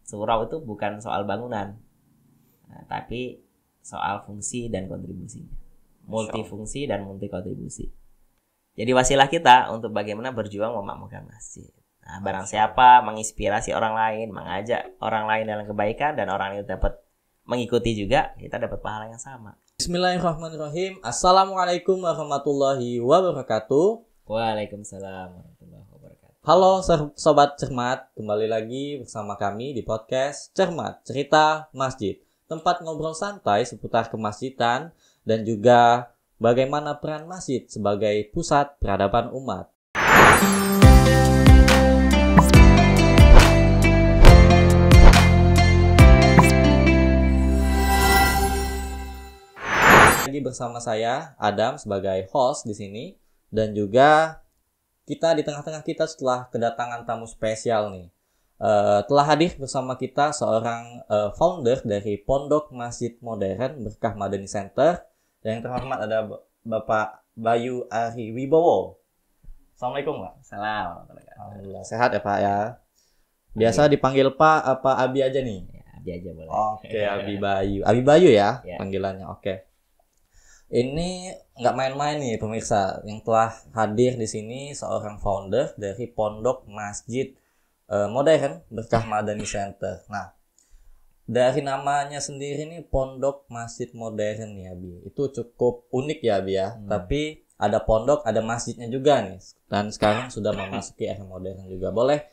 surau itu bukan soal bangunan, tapi soal fungsi dan kontribusinya, multifungsi dan multi kontribusi. Jadi wasilah kita untuk bagaimana berjuang memakmurkan masjid. Nah, barang siapa menginspirasi orang lain, mengajak orang lain dalam kebaikan dan orang itu dapat mengikuti juga, kita dapat pahala yang sama. Bismillahirrahmanirrahim. Assalamualaikum warahmatullahi wabarakatuh. Waalaikumsalam warahmatullahi wabarakatuh. Halo Sobat Cermat, kembali lagi bersama kami di podcast Cermat, Cerita Masjid. Tempat ngobrol santai seputar kemasjidan dan juga bagaimana peran masjid sebagai pusat peradaban umat. Lagi bersama saya Adam sebagai host di sini, dan juga kita di tengah-tengah kita setelah kedatangan tamu spesial nih. Telah hadir bersama kita seorang founder dari Pondok Masjid Modern Berkah Madani Center. Yang terhormat ada Bapak Bayu Ari Wibowo. Assalamualaikum Pak. Salam. Alhamdulillah sehat ya Pak ya. Biasa dipanggil Pak apa Abi aja nih? Ya, Abi aja boleh. Oke, Abi Bayu. Abi Bayu ya, Ya. panggilannya. Oke. Ini nggak main-main nih pemirsa, yang telah hadir di sini seorang founder dari Pondok Masjid Modern Berkah Madani Center. Nah, dari namanya sendiri nih Pondok Masjid Modern nih Abi, itu cukup unik ya Abi ya. Tapi ada pondok, ada masjidnya juga nih. Dan sekarang sudah memasuki era modern juga. Boleh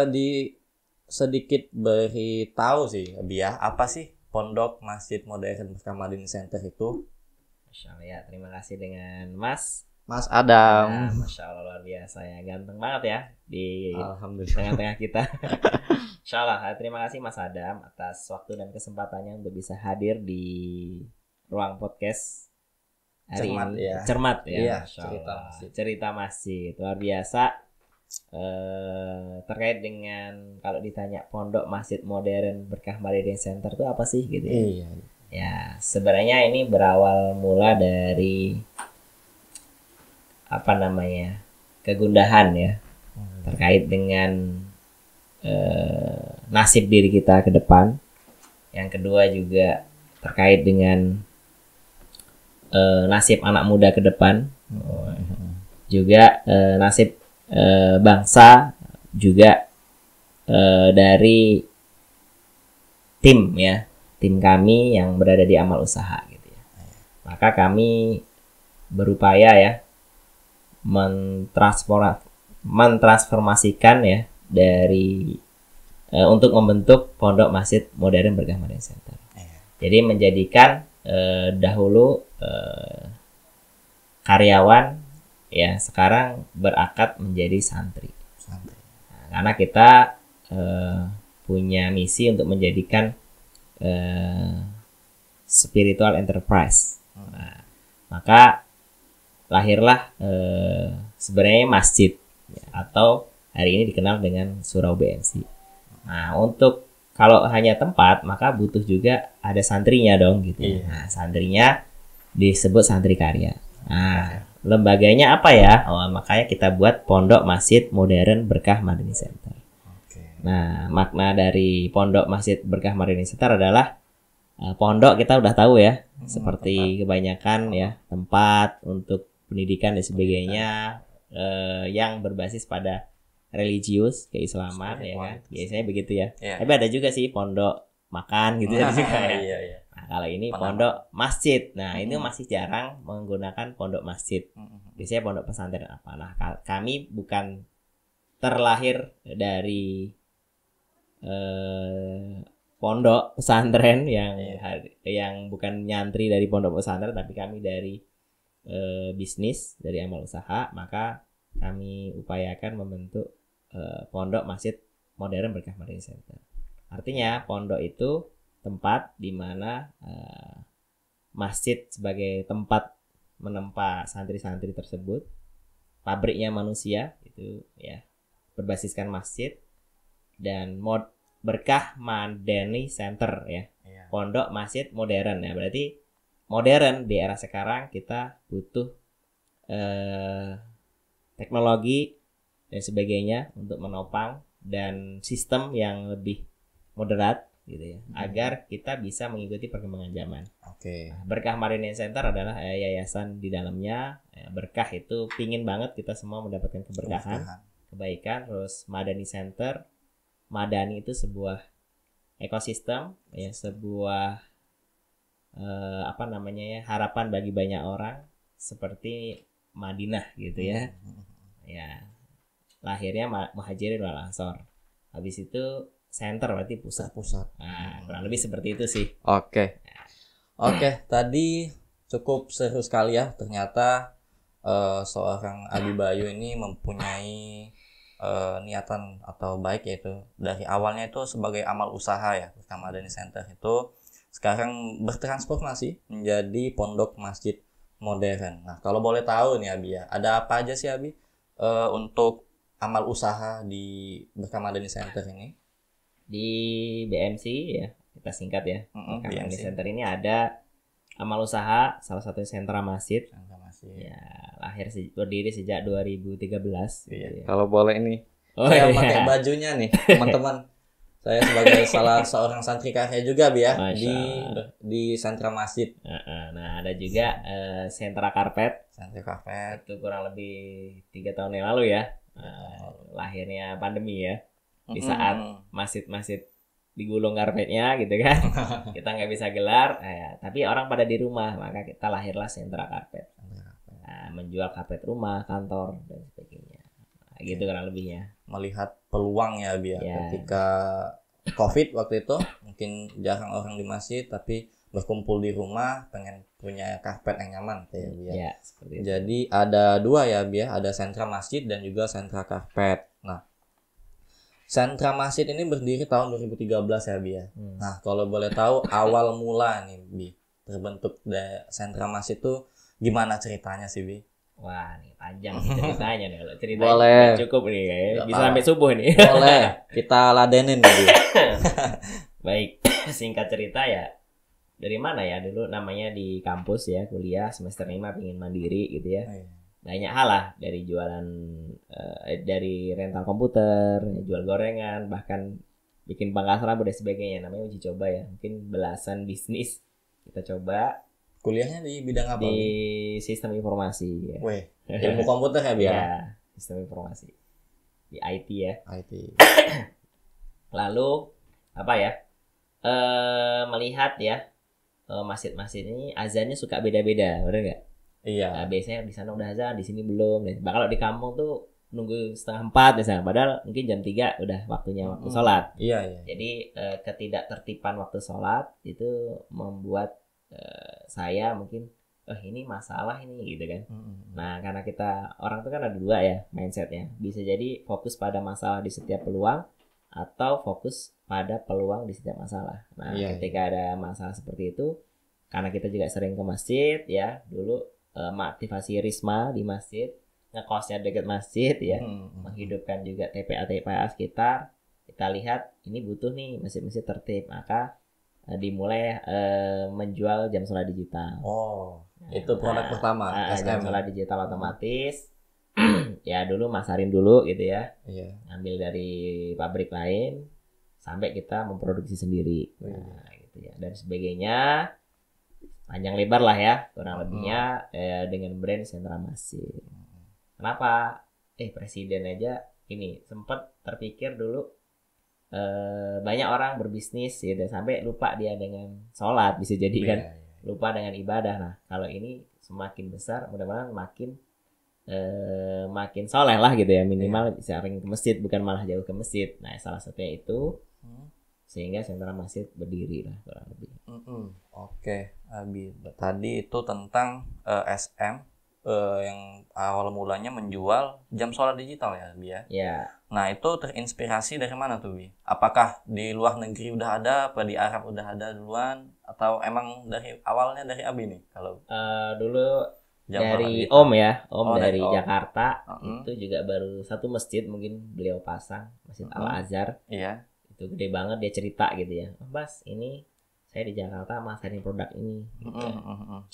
di sedikit beritahu sih Abi ya, apa sih Pondok Masjid Modern Berkah Madani Center itu? Masya Allah ya, terima kasih dengan Mas Adam. Nah, Masya Allah luar biasa ya, ganteng banget ya di Alhamdulillah. tengah-tengah kita. Masya Allah, terima kasih Mas Adam atas waktu dan kesempatannya untuk bisa hadir di ruang podcast hari Cermat, ini. ya. Cermat ya, Iya, Masya cerita Allah. masjid. Cerita masjid luar biasa. Terkait dengan kalau ditanya Pondok Masjid Modern Berkah Madani Center itu apa sih gitu ya? Iya. Ya, sebenarnya ini berawal mula dari kegundahan ya, terkait dengan nasib diri kita ke depan. Yang kedua juga terkait dengan nasib anak muda ke depan, juga nasib bangsa, juga dari tim kami yang berada di amal usaha gitu ya. Maka kami berupaya ya mentransformasikan ya dari untuk membentuk Pondok Masjid Modern Berkah Madani Center. Jadi menjadikan dahulu karyawan ya sekarang berakad menjadi santri. Nah, karena kita punya misi untuk menjadikan spiritual enterprise. Nah, maka lahirlah sebenarnya masjid ya, atau hari ini dikenal dengan surau BMC. Nah, untuk kalau hanya tempat maka butuh juga ada santrinya dong gitu. Iya. Nah, santrinya disebut santri karya. Nah, lembaganya apa ya? Oh, makanya kita buat Pondok Masjid Modern Berkah Madani Center. Nah, makna dari Pondok Masjid Berkah Madani Center adalah pondok kita udah tahu ya, seperti kebanyakan ya tempat untuk pendidikan dan sebagainya yang berbasis pada religius keislaman ya kan, biasanya begitu ya. Tapi ada juga sih pondok makan gitu ada juga ya. Iya. Nah, kalau ini pondok masjid, nah ini masih jarang menggunakan pondok masjid. Biasanya pondok pesantren apa. Nah, kami bukan terlahir dari pondok pesantren yang bukan nyantri dari pondok pesantren, tapi kami dari bisnis, dari amal usaha. Maka kami upayakan membentuk Pondok Masjid Modern Berkah Madani Center. Artinya pondok itu tempat di mana masjid sebagai tempat menempa santri-santri tersebut, pabriknya manusia itu ya berbasiskan masjid, dan Berkah Madani Center ya. Pondok Masjid Modern ya. Berarti modern di era sekarang kita butuh teknologi dan sebagainya untuk menopang, dan sistem yang lebih moderat gitu ya, agar kita bisa mengikuti perkembangan zaman. Oke. Berkah Madani Center adalah yayasan di dalamnya. Berkah itu pingin banget kita semua mendapatkan keberkahan, kebaikan. Terus Madani Center, Madani itu sebuah ekosistem ya, sebuah apa namanya ya, harapan bagi banyak orang seperti Madinah gitu ya. Ya, lahirnya Muhajirin wal Ansor. Habis itu center berarti pusat. Nah, kurang lebih seperti itu sih. Oke, tadi cukup seru sekali ya. Ternyata seorang Abi Bayu ini mempunyai niatan atau baik, yaitu dari awalnya itu sebagai amal usaha ya, bersama Madani Center itu sekarang bertransformasi menjadi pondok masjid modern. Nah, kalau boleh tahu nih Abi ya, ada apa aja sih Abi untuk amal usaha di Berkah Madani Center ini? Di BMC ya, kita singkat ya. Berkah Madani Center ini ada amal usaha, salah satunya sentra masjid. Ya, berdiri sejak 2013. Iya. Gitu ya. Kalau boleh ini, saya pakai bajunya nih, teman-teman. Saya sebagai salah seorang santri karya juga ya di sentra masjid. Nah, ada juga sentra karpet. Sentra karpet itu kurang lebih 3 tahun yang lalu ya. Lahirnya pandemi ya. Di saat masjid-masjid digulung karpetnya gitu kan. Kita nggak bisa gelar, tapi orang pada di rumah, maka kita lahirlah sentra karpet. Menjual karpet rumah, kantor dan sebagainya. Gitu kurang lebihnya. Melihat peluang ya Bi ya. Ketika COVID waktu itu mungkin jarang orang di masjid, tapi berkumpul di rumah pengen punya karpet yang nyaman ya Bi ya. Seperti itu. Jadi ada dua ya Bi ya, ada sentra masjid dan juga sentra karpet. Nah, sentra masjid ini berdiri tahun 2013 ya Bi ya. Nah, kalau boleh tahu awal mula nih Bi terbentuk sentra masjid itu gimana ceritanya sih Bi? Wah, nih panjang ceritanya nih. Kalau ceritanya boleh. Cukup nih kayaknya. Bisa sampai subuh nih. Boleh. Kita ladenin nih. Baik, singkat cerita ya. Dari mana ya? Dulu namanya di kampus ya, kuliah semester 5 pengen mandiri gitu ya. Banyak hal lah, dari jualan dari rental komputer, jual gorengan, bahkan bikin pangkas rambut dan sebagainya. Namanya uji coba ya. Mungkin belasan bisnis kita coba. Kuliahnya di bidang apa? Di sistem informasi ya. Ilmu komputer ya Bi ya? Ya, sistem informasi. Di IT ya. IT. Lalu apa ya? Melihat ya masjid-masjid ini azannya suka beda-beda, benar nggak? Iya. Nah, biasanya di sana udah azan, di sini belum. Nah, kalau di kampung tuh nunggu 3:30 misalnya, padahal mungkin jam 3 udah waktunya waktu sholat. Iya. Jadi ketidaktertiban waktu sholat itu membuat saya mungkin ini masalah ini gitu kan. Nah, karena kita orang tuh kan ada dua ya mindsetnya. Bisa jadi fokus pada masalah di setiap peluang atau fokus pada peluang di setiap masalah. Nah, ketika ada masalah seperti itu, karena kita juga sering ke masjid ya, dulu mengaktifasi Risma di masjid, ngekosnya dekat masjid ya, menghidupkan juga TPA sekitar. Kita lihat ini butuh nih masjid-masjid tertib, maka dimulai menjual jam sholat digital. Itu produk pertama. Jam sholat digital otomatis. Ya dulu masarin dulu gitu ya. Ambil dari pabrik lain sampai kita memproduksi sendiri. Nah, gitu ya. Dan sebagainya. Panjang lebar lah ya kurang lebihnya dengan brand sentra masjid. Kenapa? Presiden aja ini sempat terpikir dulu banyak orang berbisnis gitu sampai lupa dia dengan sholat, bisa jadi kan lupa dengan ibadah. Nah, kalau ini semakin besar mudah-mudahan makin soleh lah gitu ya, minimal bisa sering ke masjid, bukan malah jauh ke masjid. Nah, salah satunya itu sehingga sentra masjid berdiri lah kurang lebih. Oke, Abi, tadi itu tentang SM yang awal mulanya menjual jam sholat digital ya Bi ya? Ya. Nah, itu terinspirasi dari mana tuh Bi? Apakah di luar negeri udah ada, apa di Arab udah ada duluan, atau emang dari awalnya dari Abi nih? Kalau dulu jam dari Om ya, dari Om. Jakarta. Itu juga baru satu masjid mungkin beliau pasang, Masjid Al Azhar. Iya. Itu gede banget, dia cerita gitu ya. Mas, ini saya di Jakarta masarin produk ini gitu.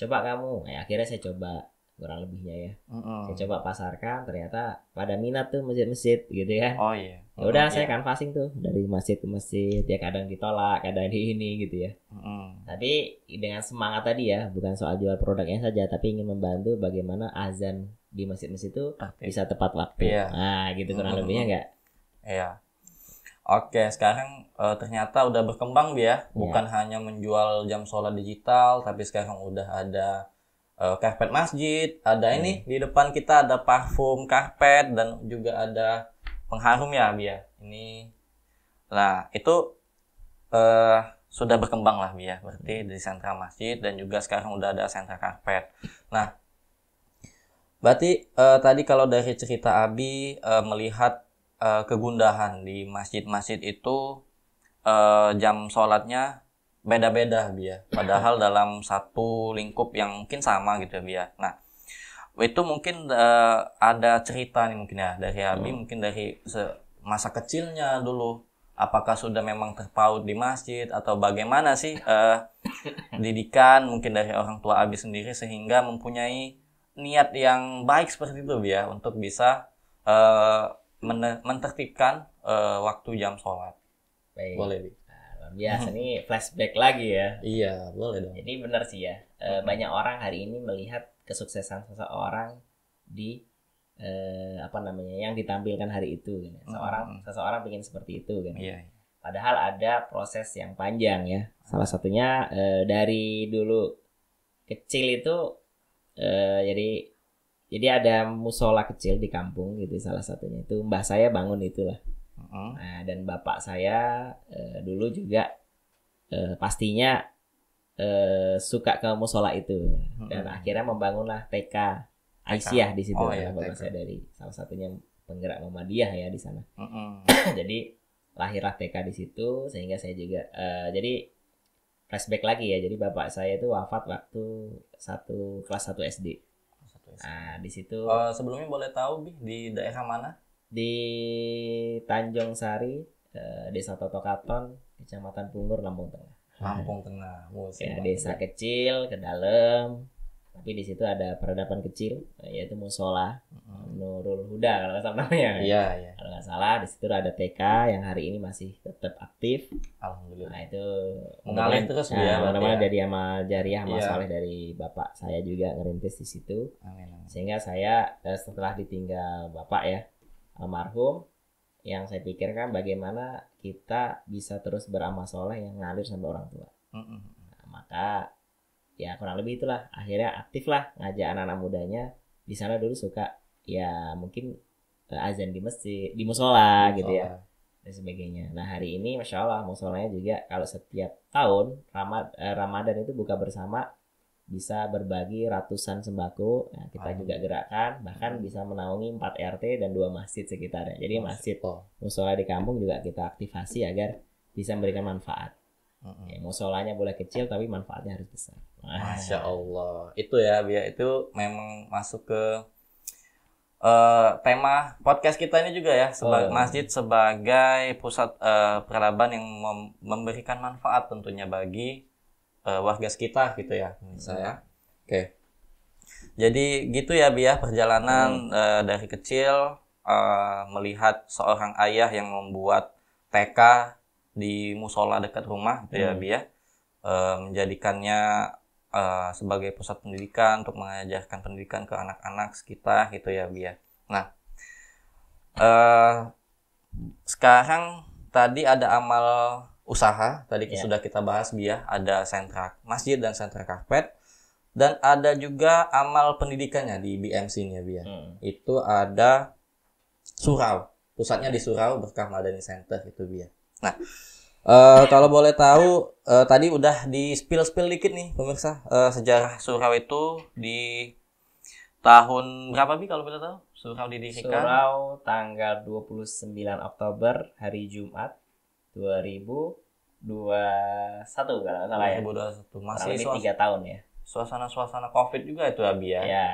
Coba kamu. Nah, akhirnya saya coba kurang lebihnya ya. Mm-mm. Saya coba pasarkan, ternyata pada minat tuh masjid-masjid gitu kan. Oh iya. Ya udah Mm-mm, saya iya. canvassing tuh dari masjid ke masjid, ya kadang ditolak, kadang di ini gitu ya. Mm-mm. Tapi dengan semangat tadi ya, bukan soal jual produknya saja, tapi ingin membantu bagaimana azan di masjid-masjid itu Tertib. bisa tepat waktu. Iya. Nah, gitu kurang lebihnya enggak? Iya. Oke, sekarang ternyata udah berkembang ya, bukan hanya menjual jam sholat digital, tapi sekarang udah ada karpet masjid, ada ini di depan kita ada parfum karpet dan juga ada pengharum ya, Bia. Ini, nah itu sudah berkembang lah, Bia. Berarti di sentra masjid dan juga sekarang udah ada sentra karpet. Nah, berarti tadi kalau dari cerita Abi melihat kegundahan di masjid-masjid itu jam sholatnya beda-beda Bia. Padahal dalam satu lingkup yang mungkin sama gitu ya Bia. Nah, itu mungkin ada cerita nih mungkin ya dari Abi, mungkin dari masa kecilnya dulu. Apakah sudah memang terpaut di masjid atau bagaimana sih didikan mungkin dari orang tua Abi sendiri sehingga mempunyai niat yang baik seperti itu Bia untuk bisa mentertibkan waktu jam sholat. Baik. Boleh Bi. Biasa nih flashback lagi ya. Iya, boleh dong. Jadi benar sih ya. Banyak orang hari ini melihat kesuksesan seseorang di apa namanya yang ditampilkan hari itu kan. Seseorang ingin seperti itu kan. Iya. Padahal ada proses yang panjang ya. Salah satunya dari dulu kecil itu jadi ada musola kecil di kampung gitu, salah satunya itu mbah saya bangun itulah. Nah, dan bapak saya dulu juga pastinya suka ke musola itu dan akhirnya membangunlah TK Aisyah di situ. Bapak saya dari salah satunya penggerak Muhammadiyah ya di sana. Jadi lahirlah TK di situ sehingga saya juga jadi flashback lagi ya. Jadi bapak saya itu wafat waktu kelas 1 SD. Nah, di situ sebelumnya boleh tahu Bi di daerah mana? Di Tanjung Sari, Desa Totokaton, Kecamatan Pungur, Lampung Tengah. Lampung Tengah. Ya, desa kecil ke dalam. Tapi di situ ada peradaban kecil, yaitu musola Nurul Huda kalau nggak salah namanya. Iya. Kalau nggak salah di situ ada TK yang hari ini masih tetap aktif. Alhamdulillah. Nah itu mengalir terus ya. Mudah-mudahan jadi amal jariah, amal saleh dari bapak saya juga ngerintis di situ. Amin. Sehingga saya setelah ditinggal bapak ya almarhum, yang saya pikirkan bagaimana kita bisa terus beramal soleh yang ngalir sampai orang tua. Nah, maka ya kurang lebih itulah akhirnya aktif lah ngajak anak-anak mudanya di sana. Dulu suka ya mungkin azan di masjid, di musola gitu ya dan sebagainya. Nah hari ini masya Allah musolanya juga kalau setiap tahun Ramadan itu buka bersama, bisa berbagi ratusan sembako. Nah, kita juga gerakkan bahkan bisa menaungi 4 RT dan 2 masjid sekitarnya. Jadi masjid musola di kampung juga kita aktifasi agar bisa memberikan manfaat. Ya, musolanya boleh kecil tapi manfaatnya harus besar. Masya Allah. Itu ya Bia, itu memang masuk ke tema podcast kita ini juga ya, masjid sebagai pusat peradaban yang memberikan manfaat tentunya bagi warga sekitar gitu ya saya. Oke. Jadi gitu ya Bia perjalanan dari kecil melihat seorang ayah yang membuat TK di musola dekat rumah gitu ya Bia, menjadikannya sebagai pusat pendidikan untuk mengajarkan pendidikan ke anak-anak sekitar gitu ya Bia. Nah sekarang tadi ada amal usaha tadi sudah kita bahas Bia, ada sentra masjid dan sentra karpet, dan ada juga amal pendidikannya di BMC-nya Bia. Itu ada surau, pusatnya di Surau Berkah Madani Center itu Bia. Nah kalau boleh tahu tadi udah di spill dikit nih pemirsa, sejarah surau itu di tahun berapa Bi kalau boleh tahu? Surau didirikan Surau tanggal 29 Oktober hari Jumat 2021 kalau nggak salah ya. 2021 masih 3 tahun ya. Suasana Covid juga itu Abi ya. Ya.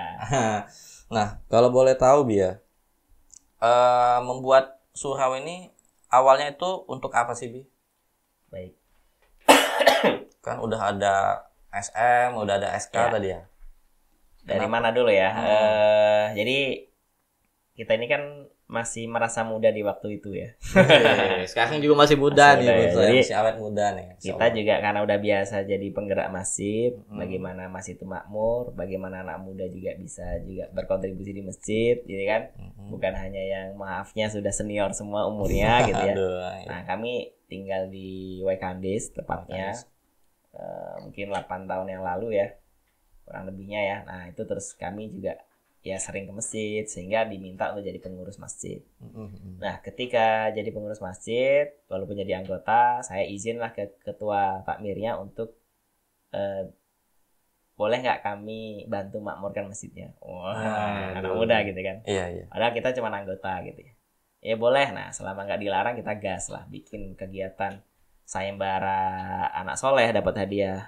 Nah kalau boleh tahu Bia, membuat surau ini awalnya itu untuk apa sih Bi? Baik. Kan udah ada SM, udah ada SK tadi ya. Dari Kenapa? mana dulu ya? Jadi kita ini kan masih merasa muda di waktu itu ya. Sekarang juga masih muda Masih nih, muda ya. pemirsa. Jadi, Masih awet muda nih. Insya Kita Allah. juga karena udah biasa jadi penggerak masjid, Mm-mm. bagaimana masjid itu makmur, bagaimana anak muda juga bisa juga berkontribusi di masjid, gitu kan? Bukan hanya yang maafnya sudah senior semua umurnya gitu ya. Aduh, Nah, kami tinggal di Waikandis tepatnya. Mungkin 8 tahun yang lalu ya, kurang lebihnya ya. Nah, itu terus kami juga ya sering ke masjid sehingga diminta untuk jadi pengurus masjid. Nah, ketika jadi pengurus masjid, walaupun jadi anggota, saya izinlah ke ketua takmirnya untuk boleh nggak kami bantu makmurkan masjidnya. Wah, anak muda gitu kan. Iya. Padahal kita cuma anggota gitu ya. Ya boleh, nah selama nggak dilarang kita gas lah, bikin kegiatan sayembara anak soleh, dapat hadiah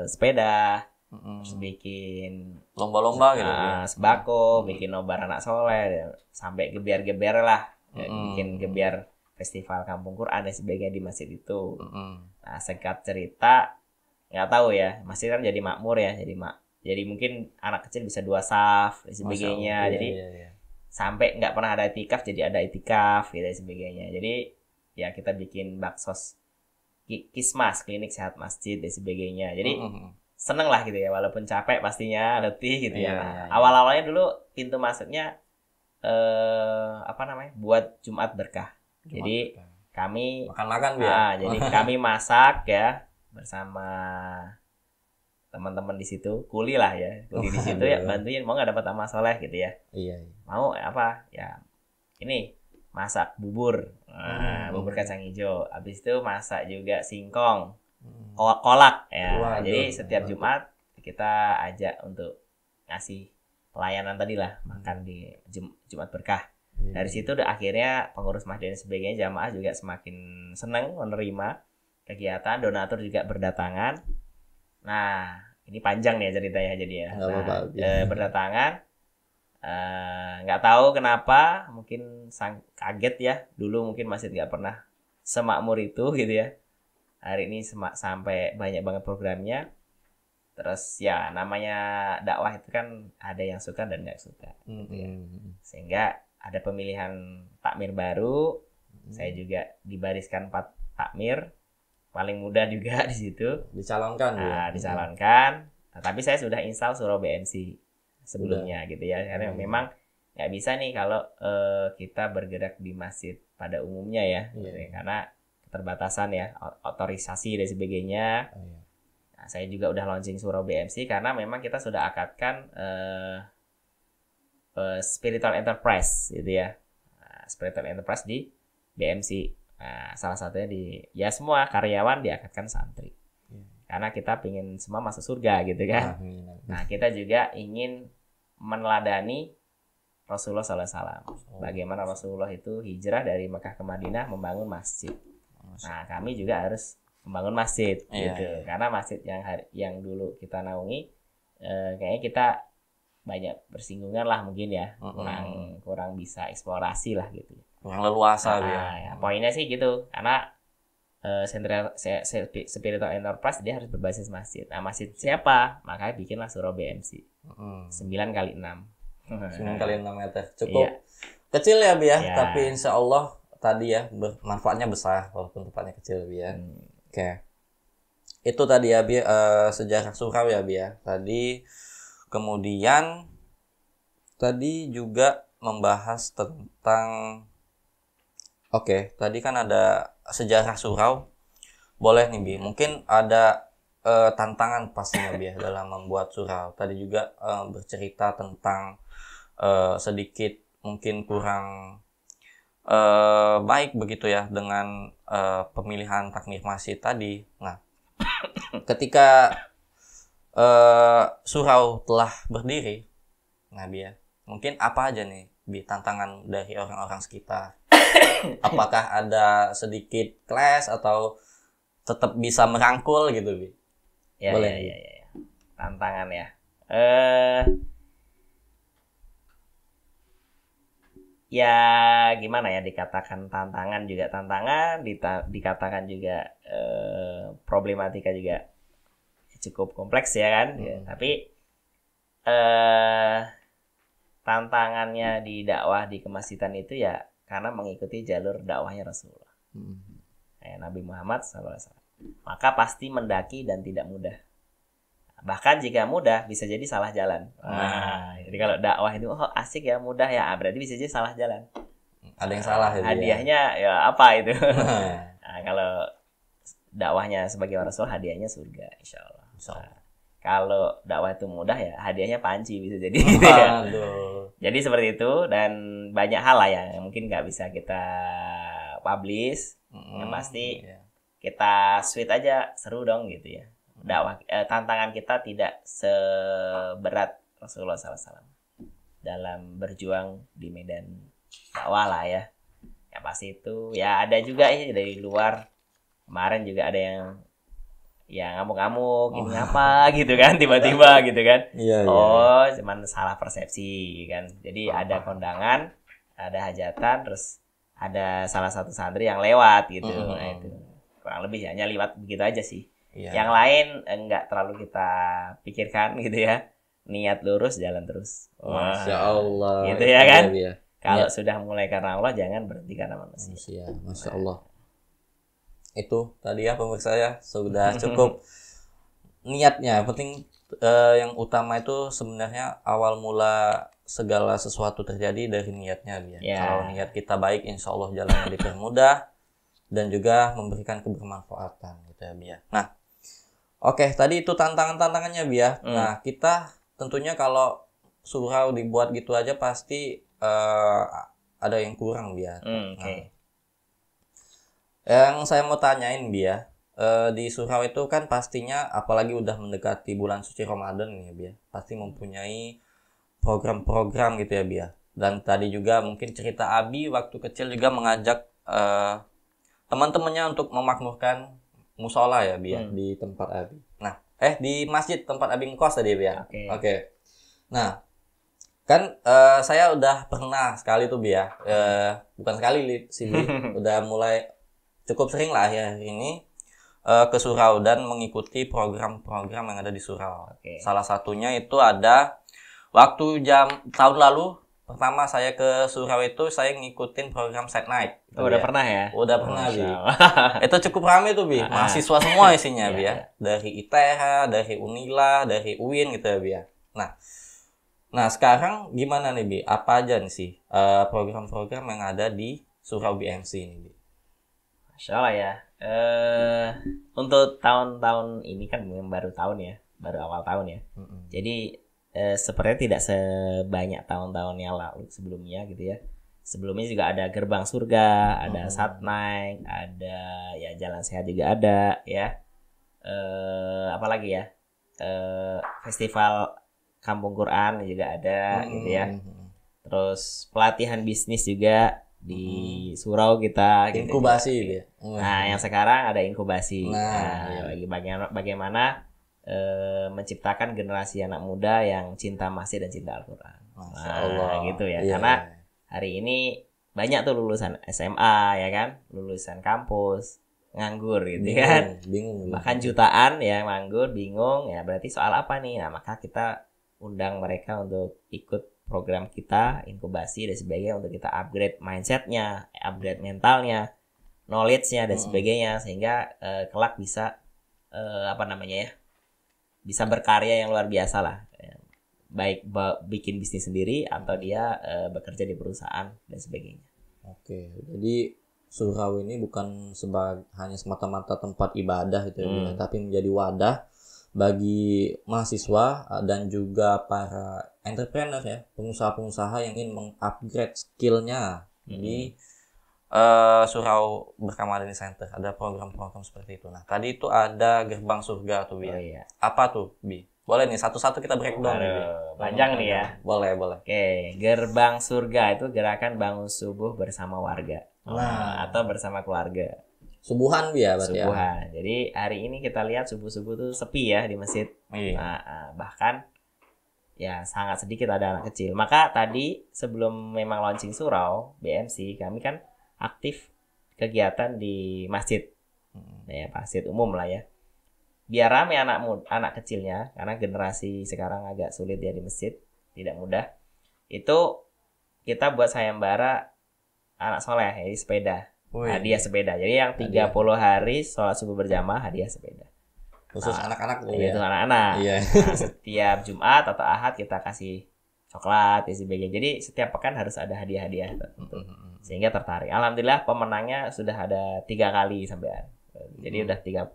sepeda, terus bikin Lomba-lomba gitu. sembako, bikin nobar anak soleh, sampai geber-geber lah, bikin geber festival kampung Quran dan sebagainya di masjid itu. Nah, singkat cerita, nggak tahu ya, masjid kan jadi makmur ya, jadi mungkin anak kecil bisa 2 saf dan sebagainya. Jadi sampai nggak pernah ada itikaf jadi ada itikaf gitu dan sebagainya. Jadi ya kita bikin baksos kismas, klinik sehat masjid dan sebagainya. Jadi seneng lah gitu ya, walaupun capek pastinya, letih gitu ya. Nah, awal-awalnya dulu pintu masuknya buat Jumat berkah. Jadi kami makan-makan jadi kami masak ya bersama teman-teman di situ, kuli lah ya, kuli di situ ya, bantuin, mau nggak dapat amal soleh gitu ya. Iya. Mau apa ya, ini masak bubur, bubur kacang hijau, habis itu masak juga singkong, kolak ya. Waduh. Jadi setiap Jumat kita ajak untuk ngasih pelayanan tadi lah, makan di Jumat berkah. Dari situ udah akhirnya pengurus masjid dan sebagainya, jamaah juga semakin senang menerima kegiatan, donatur juga berdatangan. Nah, ini panjang nih ceritanya jadi ya. Berdatangan, nggak tahu kenapa, mungkin kaget ya. Dulu mungkin masjid nggak pernah semakmur itu gitu ya. Hari ini sampai banyak banget programnya. Terus ya namanya dakwah itu kan ada yang suka dan nggak suka. Gitu ya. Sehingga ada pemilihan takmir baru. Saya juga dibariskan 4 takmir. Paling muda juga di situ. Dicalonkan. Dicalonkan. Nah, tapi saya sudah install surau BMC sebelumnya gitu ya. Karena memang nggak bisa nih kalau kita bergerak di masjid pada umumnya ya. Karena keterbatasan ya, otorisasi dan sebagainya. Nah, saya juga udah launching surau BMC karena memang kita sudah akadkan spiritual enterprise gitu ya. Spiritual enterprise di BMC. Nah, salah satunya ya semua karyawan diakadkan santri. Karena kita pingin semua masuk surga gitu kan. Nah, kita juga ingin meneladani Rasulullah SAW. Bagaimana Rasulullah itu hijrah dari Mekah ke Madinah membangun masjid. Nah, kami juga harus membangun masjid gitu. Karena masjid yang dulu kita naungi kayaknya kita banyak bersinggungan lah mungkin ya. Kurang bisa eksplorasi lah gitu. Kurang leluasa ya. Poinnya sih gitu. Karena spiritual enterprise dia harus berbasis masjid. Nah, masjid siapa? Makanya bikinlah surau BMC. 9x6. 9x6 meter. Cukup kecil ya, Bi ya. Tapi insya Allah tadi ya manfaatnya besar walaupun tempatnya kecil, Bi ya. Oke. Itu tadi ya, Bi, sejarah surau ya, Bi ya. Tadi kemudian tadi juga membahas tentang tadi kan ada sejarah surau. Boleh nih, Bi. Mungkin ada tantangan pastinya, Bi, dalam membuat surau. Tadi juga bercerita tentang sedikit mungkin kurang baik begitu ya dengan pemilihan takmir masjid tadi. Nah, ketika surau telah berdiri, nah, Bi ya, mungkin apa aja nih, Bi, tantangan dari orang-orang sekitar? Apakah ada sedikit clash atau tetap bisa merangkul gitu, Bi? Boleh. Ya. Tantangan ya. Ya gimana ya, dikatakan tantangan juga tantangan, dikatakan juga problematika juga cukup kompleks ya kan. Tapi tantangannya di dakwah di kemasjidan itu ya karena mengikuti jalur dakwahnya Rasulullah. Nabi Muhammad SAW. Maka pasti mendaki dan tidak mudah. Bahkan jika mudah bisa jadi salah jalan. Jadi kalau dakwah itu asik ya, mudah ya, berarti bisa jadi salah jalan. Ada yang salah ya. Hadiahnya ya apa itu? Kalau dakwahnya sebagai Rasul, hadiahnya surga, insya Allah. Kalau dakwah itu mudah ya hadiahnya panci bisa jadi. Jadi seperti itu, dan banyak hal lah yang mungkin nggak bisa kita publish. Yang pasti kita sweet aja, seru dong gitu ya. Dakwah tantangan kita tidak seberat Rasulullah SAW dalam berjuang di medan dakwah lah ya. Ya pasti itu ya, ada juga ya dari luar. Kemarin juga ada yang ngamuk-ngamuk, ini apa gitu kan, tiba-tiba gitu kan. Cuman salah persepsi kan. Jadi ada kondangan, ada hajatan, terus ada salah satu santri yang lewat gitu. Nah itu kurang lebih hanya lewat begitu aja sih. Yang lain enggak terlalu kita pikirkan gitu ya. Niat lurus, jalan terus. Masya Allah. Gitu ya kan. Kalau sudah mulai karena Allah, jangan berhenti karena manusia. Masya Allah. Itu tadi ya pemirsa ya, sudah cukup niatnya. Penting yang utama itu sebenarnya awal mula segala sesuatu terjadi dari niatnya ya. Kalau niat kita baik, insya Allah jalannya dipermudah dan juga memberikan kebermanfaatan gitu ya Bia. Nah, oke, tadi itu tantangannya Bia. Nah, kita tentunya kalau surau dibuat gitu aja pasti ada yang kurang Bia. Yang saya mau tanyain Bia, di surau itu kan pastinya apalagi udah mendekati bulan suci Ramadan nih ya Bia, pasti mempunyai program-program gitu ya Bia. Dan tadi juga mungkin cerita Abi waktu kecil juga mengajak teman-temannya untuk memakmurkan musola ya Bia di tempat Abi. Nah, di masjid tempat Abi ngekos tadi Bia. Oke. Nah, kan saya udah pernah sekali tuh Bia, bukan sekali sih Bi, udah mulai cukup sering lah ya ini ke surau dan mengikuti program-program yang ada di surau. Salah satunya itu ada waktu tahun lalu pertama saya ke surau itu saya ngikutin program Set Night. Udah pernah ya? Udah pernah Bi. Itu cukup ramai tuh Bi, mahasiswa semua isinya Bi ya. Dari ITH, dari Unila, dari UIN gitu ya Bi ya. Nah sekarang gimana nih Bi? Apa aja nih sih program-program yang ada di surau BMC ini Bi? Masya Allah ya. Untuk tahun-tahun ini kan baru tahun ya, baru awal tahun ya. Jadi sepertinya tidak sebanyak tahun-tahun yang lalu sebelumnya gitu ya. Sebelumnya juga ada Gerbang Surga, ada Satnaik, ada ya Jalan Sehat juga ada ya. Apalagi ya, Festival Kampung Quran juga ada gitu ya. Terus pelatihan bisnis juga di surau kita gitu. Inkubasi dia. Nah, yang sekarang ada inkubasi. Bagaimana menciptakan generasi anak muda yang cinta masjid dan cinta Al-Quran. Gitu ya. Karena hari ini banyak tuh lulusan SMA ya kan, lulusan kampus nganggur gitu kan. Bingung. Bahkan jutaan ya nganggur, bingung ya, berarti soal apa nih? Nah, maka kita undang mereka untuk ikut program kita inkubasi dan sebagainya untuk kita upgrade mindsetnya, upgrade mentalnya, knowledge-nya dan sebagainya sehingga kelak bisa bisa berkarya yang luar biasa lah, baik bikin bisnis sendiri atau dia bekerja di perusahaan dan sebagainya. Oke, jadi surau ini bukan hanya semata-mata tempat ibadah gitu ya, tapi menjadi wadah bagi mahasiswa dan juga para entrepreneur ya, pengusaha-pengusaha yang ingin mengupgrade skillnya di surau Berkamadani Center. Ada program-program seperti itu. Nah, tadi itu ada Gerbang Surga tuh Bi. Apa tuh Bi? Boleh nih satu-satu kita breakdown nih Bi. Panjang nih ya. Boleh. Oke, Gerbang Surga itu gerakan bangun subuh bersama warga. Atau bersama keluarga. Subuhan ya berarti ya. Subuhan. Jadi hari ini kita lihat subuh-subuh tuh sepi ya di masjid. Bahkan ya sangat sedikit ada anak kecil. Maka tadi sebelum memang launching surau BMC, kami kan aktif kegiatan di masjid. Ya, masjid umum lah ya. biar rame anak kecilnya, karena generasi sekarang agak sulit ya di masjid, tidak mudah. Itu kita buat sayembara anak soleh, jadi sepeda. Hadiah sepeda. Jadi yang 30 hari sholat subuh berjamaah hadiah sepeda. Khusus anak-anak tuh Itu ya. anak-anak. Iya. Nah, setiap Jumat atau Ahad kita kasih coklat dan sebagainya. Jadi setiap pekan harus ada hadiah-hadiah tertentu. Sehingga tertarik. Alhamdulillah pemenangnya sudah ada 3 kali sampai. Jadi udah 30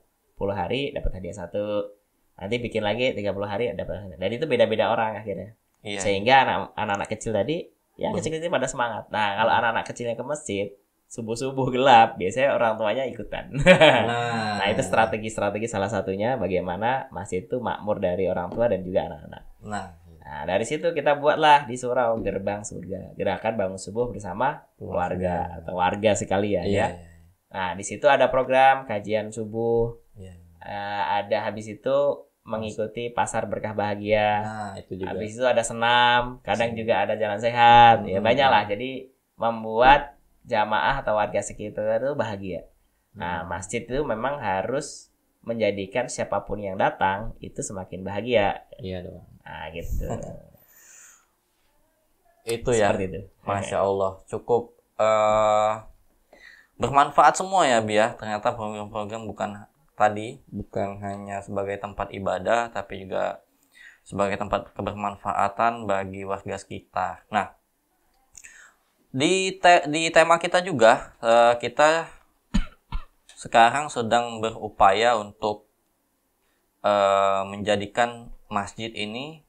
hari dapat hadiah 1. Nanti bikin lagi 30 hari dapat hadiah. Dan itu beda-beda orang akhirnya. Iya. Sehingga anak-anak kecil tadi yang kecil-kecil pada semangat. Nah, kalau anak-anak kecilnya ke masjid subuh-subuh gelap, biasanya orang tuanya ikutan. Nah, itu strategi salah satunya bagaimana masjid itu makmur dari orang tua dan juga anak-anak. Nah, dari situ kita buatlah di surau gerbang surga, gerakan bangun subuh bersama keluarga atau warga sekalian ya. Nah, di situ ada program kajian subuh. Ada habis itu mengikuti pasar berkah bahagia. Nah, itu juga. Habis itu ada senam, kadang juga ada jalan sehat. Ya banyak lah. Jadi membuat jamaah atau warga sekitar itu bahagia. Nah, masjid itu memang harus menjadikan siapapun yang datang itu semakin bahagia. Iya dong. Nah, gitu. Itu ya. Seperti itu. Masya Allah, cukup bermanfaat semua ya, Bi ya. Ternyata program-program bukan hanya sebagai tempat ibadah, tapi juga sebagai tempat kebermanfaatan bagi warga sekitar. Nah, di tema kita juga kita sekarang sedang berupaya untuk menjadikan masjid ini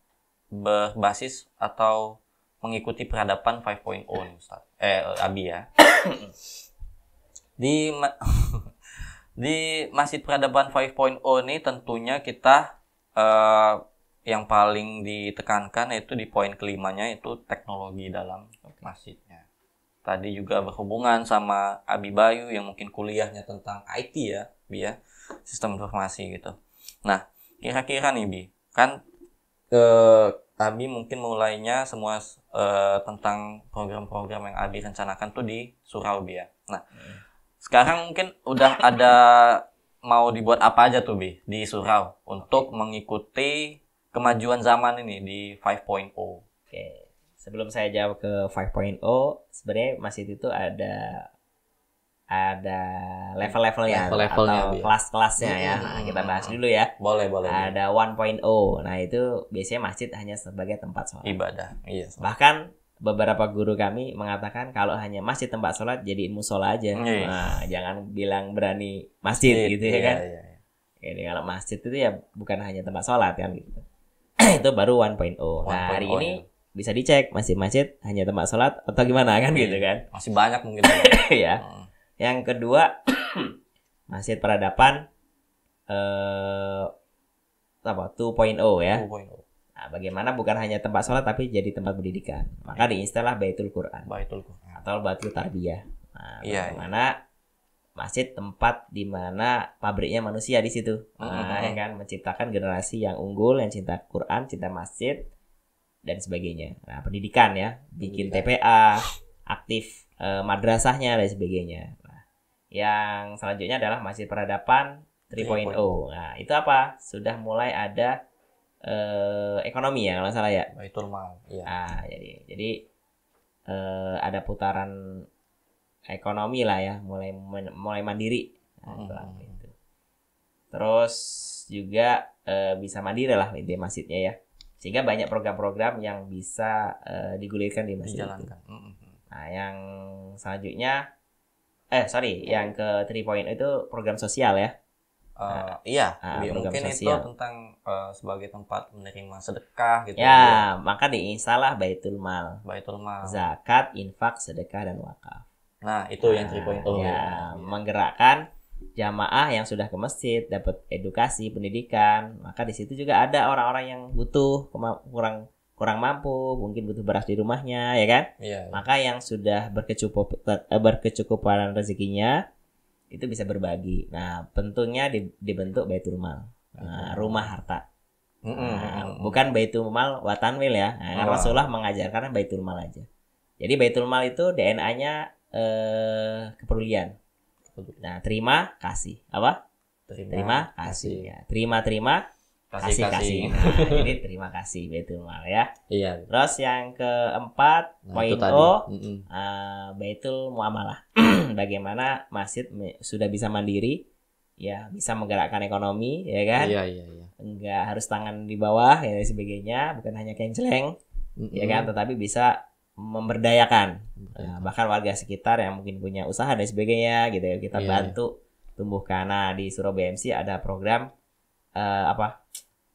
berbasis atau mengikuti peradaban 5.0 Ustaz. Abi ya. Di Masjid Peradaban 5.0 ini tentunya kita yang paling ditekankan yaitu di poin kelimanya itu teknologi dalam masjidnya. Tadi juga berhubungan sama Abi Bayu yang mungkin kuliahnya tentang IT ya, Bi ya, sistem informasi gitu. Nah, kira-kira nih Bi, kan Abi mungkin mulainya semua tentang program-program yang Abi rencanakan tuh di surau Bi ya. Nah, sekarang mungkin udah ada mau dibuat apa aja tuh Bi di surau untuk mengikuti kemajuan zaman ini di 5.0. Oke. Sebelum saya jawab ke 5.0, sebenarnya masjid itu ada level-levelnya atau kelas-kelasnya ya. Nah, kita bahas dulu ya. Boleh. Ada 1.0. Nah, itu biasanya masjid hanya sebagai tempat sholat. Ibadah. Iya. Bahkan beberapa guru kami mengatakan kalau hanya masjid tempat sholat jadiin musola aja. Nah, jangan bilang berani masjid gitu ya kan. Iya. Jadi kalau masjid itu ya bukan hanya tempat sholat kan gitu. Itu baru 1.0. Nah, hari ini bisa dicek masjid-masjid hanya tempat sholat atau gimana kan gitu kan. Masih banyak mungkin. Ya. Yang kedua, masjid peradaban 2.0 ya. 2.0. Nah, bagaimana bukan hanya tempat sholat tapi jadi tempat pendidikan. Maka diistilah Baitul Quran. Atau Baitul Tarbiyah. Nah, bagaimana masjid tempat di mana pabriknya manusia di situ. Nah, ya kan menciptakan generasi yang unggul, yang cinta Quran, cinta masjid dan sebagainya. Nah, pendidikan ya, bikin TPA, aktif madrasahnya dan sebagainya. Nah, yang selanjutnya adalah Masjid Peradaban 3.0. Nah, itu apa? Sudah mulai ada ekonomi ya kalau salah ya. Baitul Mal. Iya. Nah, jadi ada putaran ekonomi lah ya, mulai mandiri. Nah, gitu. Terus juga bisa mandiri lah di masjidnya ya. Sehingga banyak program-program yang bisa digulirkan di masjid itu. Nah, yang selanjutnya yang ke 3.0 itu program sosial ya. Mungkin sosial. Itu tentang sebagai tempat menerima sedekah gitu. Ya, maka diinstallah Baitul Mal. Mal. Zakat, infak, sedekah dan wakaf. Nah, itu yang 3.0 ya. Menggerakkan jamaah yang sudah ke masjid dapat edukasi pendidikan. Maka di situ juga ada orang-orang yang butuh kurang mampu, mungkin butuh beras di rumahnya ya kan. Maka yang sudah berkecukupan rezekinya itu bisa berbagi. Nah, bentuknya dibentuk Baitul Mal. Nah, rumah harta. Bukan Baitul Mal Watanwil ya. Nah, Rasulullah mengajarkan Baitul Mal aja. Jadi Baitul Mal itu DNA-nya kepedulian. Nah, terima, kasih. Apa? Terima kasih. Ya. Terima kasih. Nah, jadi terima kasih Baitul Mal ya. Iya. Terus yang keempat, poin O, Baitul Muamalah. Bagaimana masjid sudah bisa mandiri, ya bisa menggerakkan ekonomi, ya kan? Iya. Enggak harus tangan di bawah ya dan sebagainya, bukan hanya kenceleng, ya kan? Tetapi bisa memberdayakan. Nah, bahkan warga sekitar yang mungkin punya usaha dan sebagainya, gitu ya. Kita bantu tumbuhkan. Nah, di Surabaya MC ada program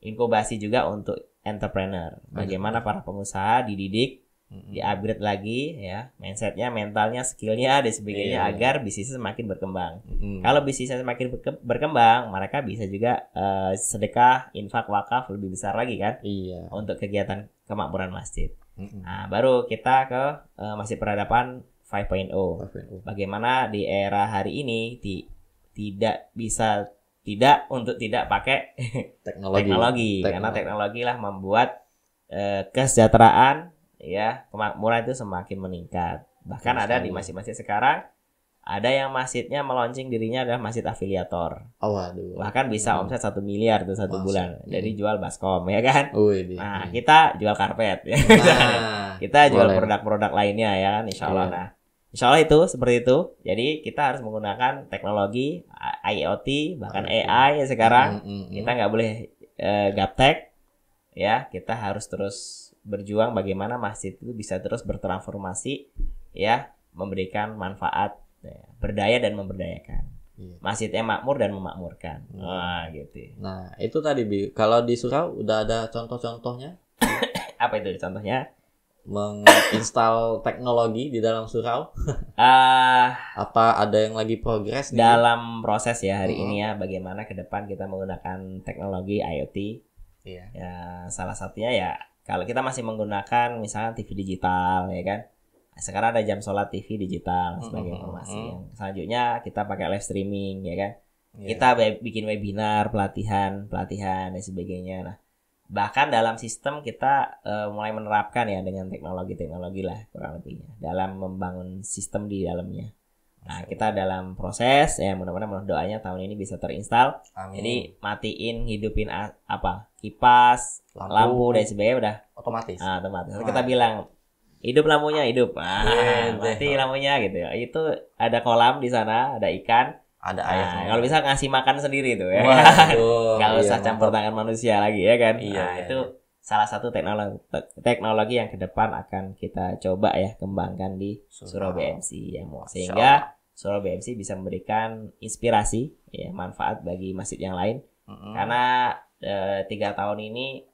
inkubasi juga untuk entrepreneur. Bagaimana para pengusaha dididik, di-upgrade lagi ya, mindsetnya, mentalnya, skillnya dan sebagainya agar bisnisnya semakin berkembang. Kalau bisnisnya semakin berkembang, mereka bisa juga sedekah, infak, wakaf lebih besar lagi kan? Untuk kegiatan kemakmuran masjid. Nah, baru kita ke Masjid Peradaban 5.0. Bagaimana di era hari ini tidak pakai teknologi. Karena teknologi lah membuat kesejahteraan ya kemakmuran itu semakin meningkat. Bahkan ada di masjid-masjid sekarang ada yang masjidnya meluncing dirinya adalah masjid afiliator. Bahkan bisa omset 1 miliar tuh satu bulan. Jadi jual baskom ya kan. Nah, kita jual karpet ya. Kita jual produk-produk lainnya ya kan, insyaallah. Nah, insyaallah itu seperti itu. Jadi kita harus menggunakan teknologi IoT bahkan AI ya sekarang. Kita nggak boleh gaptek ya. Kita harus terus berjuang bagaimana masjid itu bisa terus bertransformasi ya, memberikan manfaat ya, berdaya dan memberdayakan. Masjidnya makmur dan memakmurkan. Gitu. Nah, itu tadi Bi. Kalau di Surau udah ada contoh-contohnya? Apa itu contohnya? Menginstal teknologi di dalam surau. Apa ada yang lagi progres dalam proses ya hari ini ya, bagaimana ke depan kita menggunakan teknologi IoT. Ya, salah satunya ya kalau kita masih menggunakan misalnya TV digital ya kan. Sekarang ada jam sholat TV digital sebagai informasi. Yang selanjutnya kita pakai live streaming ya kan. Kita bikin webinar, pelatihan dan sebagainya. Nah, bahkan dalam sistem kita mulai menerapkan ya dengan teknologi lah kurang lebihnya dalam membangun sistem di dalamnya. Nah, kita dalam proses ya, mudah-mudahan doanya tahun ini bisa terinstall. Jadi matiin, hidupin kipas, lampu dan sebagainya udah otomatis. Kita bilang hidup lampunya, hidup. Mati lampunya gitu ya. Itu ada kolam di sana, ada ikan. Ada air. Kalau bisa ngasih makan sendiri tuh ya. Nggak usah campur tangan manusia lagi ya kan. Itu salah satu teknologi yang ke depan akan kita coba ya kembangkan di Surabaya MC ya. Sehingga Surabaya MC bisa memberikan inspirasi ya, manfaat bagi masjid yang lain. Karena 3 tahun ini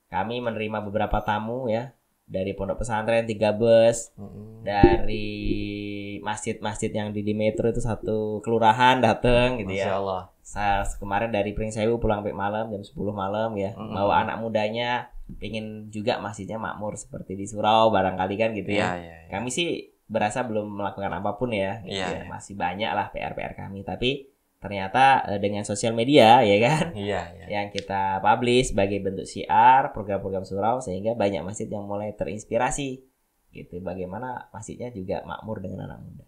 kami menerima beberapa tamu ya, dari pondok pesantren 3 bus, dari masjid-masjid yang di Metro itu 1 kelurahan datang gitu ya. Masya Allah. Kemarin dari Pringsewu pulang sampai malam jam 10 malam ya, bawa anak mudanya, pengen juga masjidnya makmur seperti di Surau barangkali kan gitu ya. Kami sih berasa belum melakukan apapun ya, gitu ya. Masih banyak lah PR kami, tapi ternyata dengan sosial media ya kan, yang kita publish sebagai bentuk syiar program-program Surau, sehingga banyak masjid yang mulai terinspirasi gitu, bagaimana masjidnya juga makmur dengan anak muda.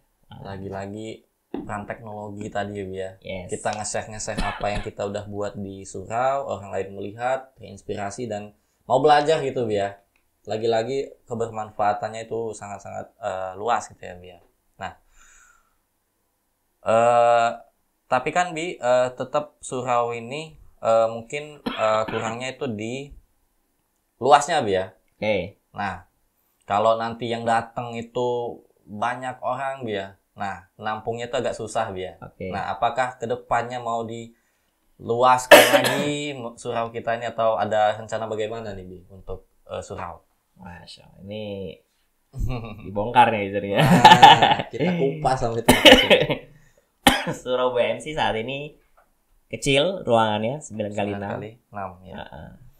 Lagi-lagi peran teknologi tadi ya. Kita nge-share apa yang kita udah buat di Surau, orang lain melihat, terinspirasi dan mau belajar gitu ya. Lagi-lagi kebermanfaatannya itu sangat-sangat luas gitu ya Bi. Nah, tapi kan Bi, tetap Surau ini mungkin kurangnya itu di luasnya Bi ya. Nah, kalau nanti yang datang itu banyak orang Bi ya. Nah, nampungnya itu agak susah Bi ya. Nah, apakah kedepannya mau diluaskan lagi Surau kita ini, atau ada rencana bagaimana nih Bi untuk Surau? Masya Allah, ini dibongkar nih jadinya. Kita kupas sampai Surabaya MC saat ini kecil ruangannya 9x6 ya.